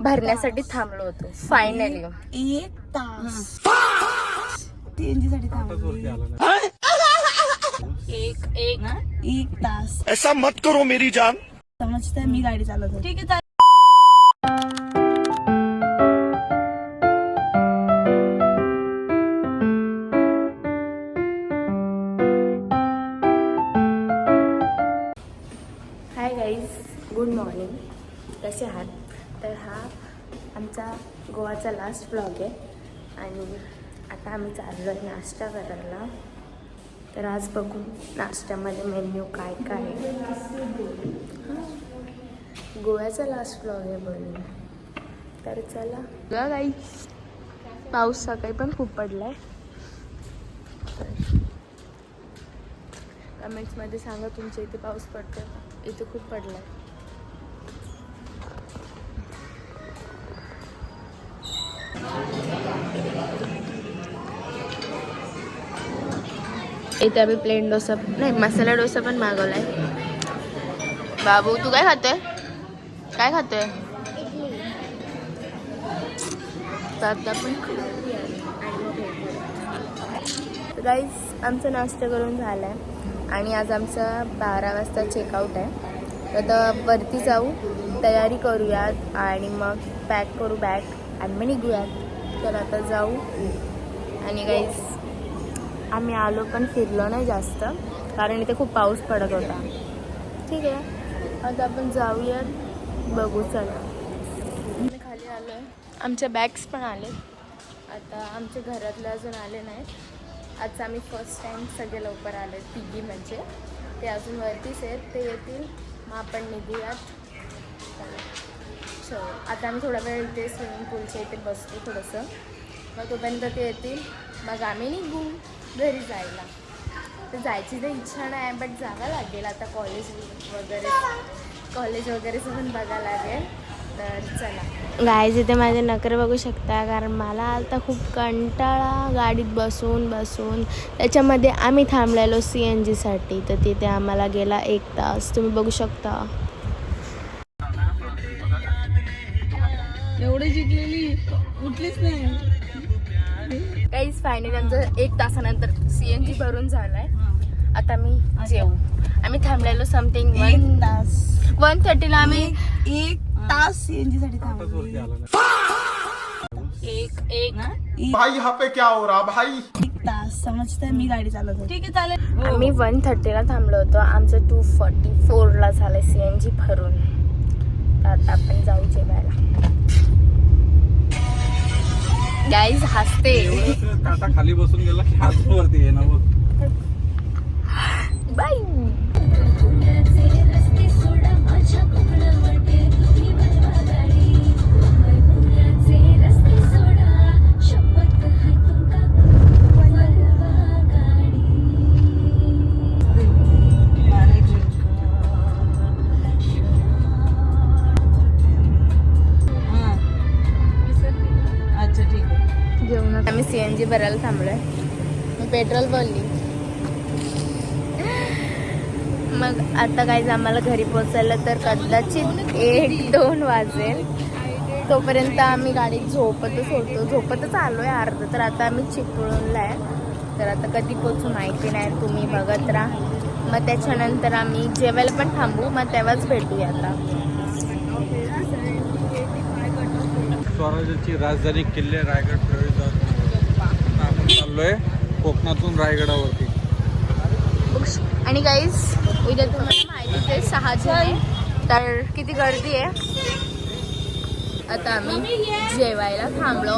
भरण्यासाठी थांबलो होतो फायनली 1 तास सीएनजी साठी थांबलो. एक तास. ऐसा मत करो मेरी जान. समजतंय मी गाडी चालवतो. ठीक आहे. Hi guys, good morning. कसे आहात? तर हा आमचा गोवाचा लास्ट व्लॉग आहे आणि आता आम्ही चाललो आहे नाश्ता करायला. तर आज बघू नाश्त्यामध्ये मेन्यू काय काय आहे. गोव्याचा लास्ट व्लॉग आहे बोलून. तर चला गाईज, पाऊस सकाळी पण खूप पडला आहे. कमेंट्समध्ये सांगा तुमच्या इथे पाऊस पडतोय का? इथे खूप पडला आहे. इथे आम्ही प्लेन डोसा नाही मसाला डोसा पण मागवलाय. बाबू तू काय खातोय? काय खातोय? आता पण गाईज आमचा नाश्ता करून झाला आहे आणि आज आमचा 12 वाजता चेकआउट आहे. तर आता वरती जाऊ, तयारी करूयात आणि मग पॅक करू बॅग आणि मग निघूयात. तर आता जाऊ आणि गाईज आम्ही आलो पण फिरलो नाही जास्त कारण इथे खूप पाऊस पडत होता. ठीक आहे, आता आपण जाऊयात, बघू. चला आम्ही खाली आलो आहे. आमच्या बॅग्स पण आले. आता आमच्या घरातले अजून आले नाहीत. आज आम्ही फर्स्ट टाईम सगळे लवकर आले. तिघी म्हणजे ते अजून वरतीच आहेत. ते येतील मग आपण निघूयात. चलो आता आम्ही थोडा वेळ इथे स्विमिंग पूलच्या इथे बसतो थोडंसं. मग तोपर्यंत ते येतील मग आम्ही निघू घरी जायला. तर जायची तर इच्छा नाही बट जावं लागेल. आता कॉलेज वगैरेचं पण बघायला लागेल. तर चला गाईज, इथे माझे नखरे बघू शकता कारण मला आता खूप कंटाळा गाडीत बसून बसून. त्याच्यामध्ये आम्ही थांबलेलो CNGसाठी. तर तिथे आम्हाला गेला 1 तास. तुम्ही बघू शकता. एवढी जिंकलेली उठलीच नाही. गाईज फायनली आमचं 1 तासानंतर CNG भरून झालाय. आता मी जेवू. आम्ही थांबलेलो समथिंग 1:30ला. आम्ही 1 तास सीएनजी साठी थांबलो. भाई यहाँ पे क्या हो रहा भाई. 1 तास. समजतंय मी गाडी चालवतो. ठीक आहे, चालेल. आम्ही 1:30ला थांबलो होतो. आमचं 2:44ला झालंय CNG भरून. तर आता आपण जाऊ जेवायला. गाईज हसते आता खाली बसून गेला की हात वरती आहे ना. बाय. अच्छा ठीक आहे. जेवणात आम्ही CNG भरायला थांबलोय. मी पेट्रोल बोलली. मग आता काय आम्हाला घरी पोचायला तर कदाचित 1-2 वाजेल. तोपर्यंत आम्ही गाडीत झोपतच आलोय अर्ध. तर आता आम्ही चिपळूणला आहे. तर आता कधी पोचू माहिती नाही, तुम्ही बघत राहा. मग त्याच्यानंतर आम्ही जेवायला पण थांबू, मग तेव्हाच भेटूया. आता स्वराज्याची राजधानी किल्ले रायगड प्रवेश आपण चाललोय कोकणातून रायगडावरती. आणि गाईज उद्या तुम्हाला माहितीच आहे 6 जून आहे. तर किती गर्दी आहे. आता आम्ही जेवायला थांबलो.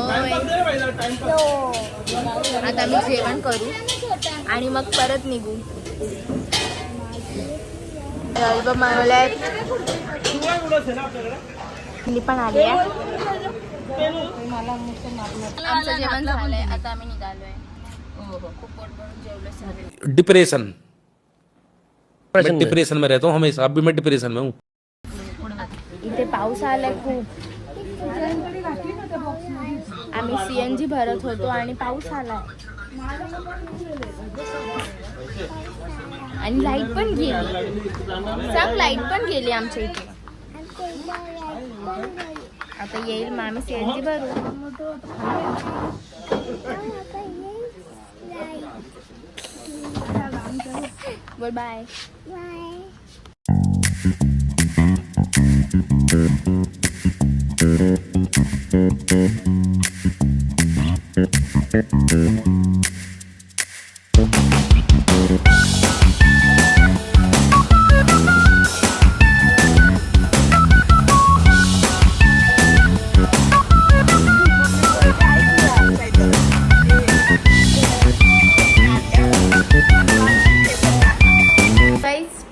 आता आम्ही जेवण करू आणि मग परत निघू. अल्बम मागवल्या पण आली आहे. आमचं जेवण झालंय. आता आम्ही निघालोय. खूप पोट भरून जेवलो. डिप्रेशन में रहता हूँ हमेशा. अभी मैं डिप्रेशन में हूँ. इथे पाऊस आलाय खूप. आम्ही CNG भरत होतो आणि पाऊस आला आणि लाईट पण गेली. लाईट पण गेली आमच्या इथे. आता येईल मग आम्ही सीएनजी भरू. बोल बाय.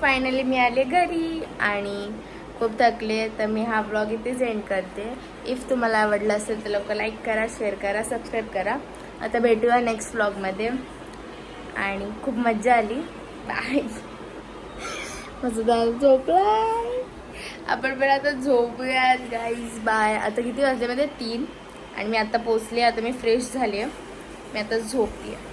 फायनली मी आले घरी आणि खूप थकले, तर मी हा व्लॉग इथेच एंड करते. इफ तुम्हाला आवडला असेल तर लोक लाईक करा, शेअर करा, सबस्क्राईब करा. आता भेटूया नेक्स्ट व्लॉगमध्ये आणि खूप मजा आली. बाय. माझं दादा झोपलाय, आपण पण आता झोपूया गाईज. बाय. आता किती वाजले मध्ये 3 आणि मी आता पोचले. आता मी फ्रेश झाली आहे, मी आता झोपली आहे.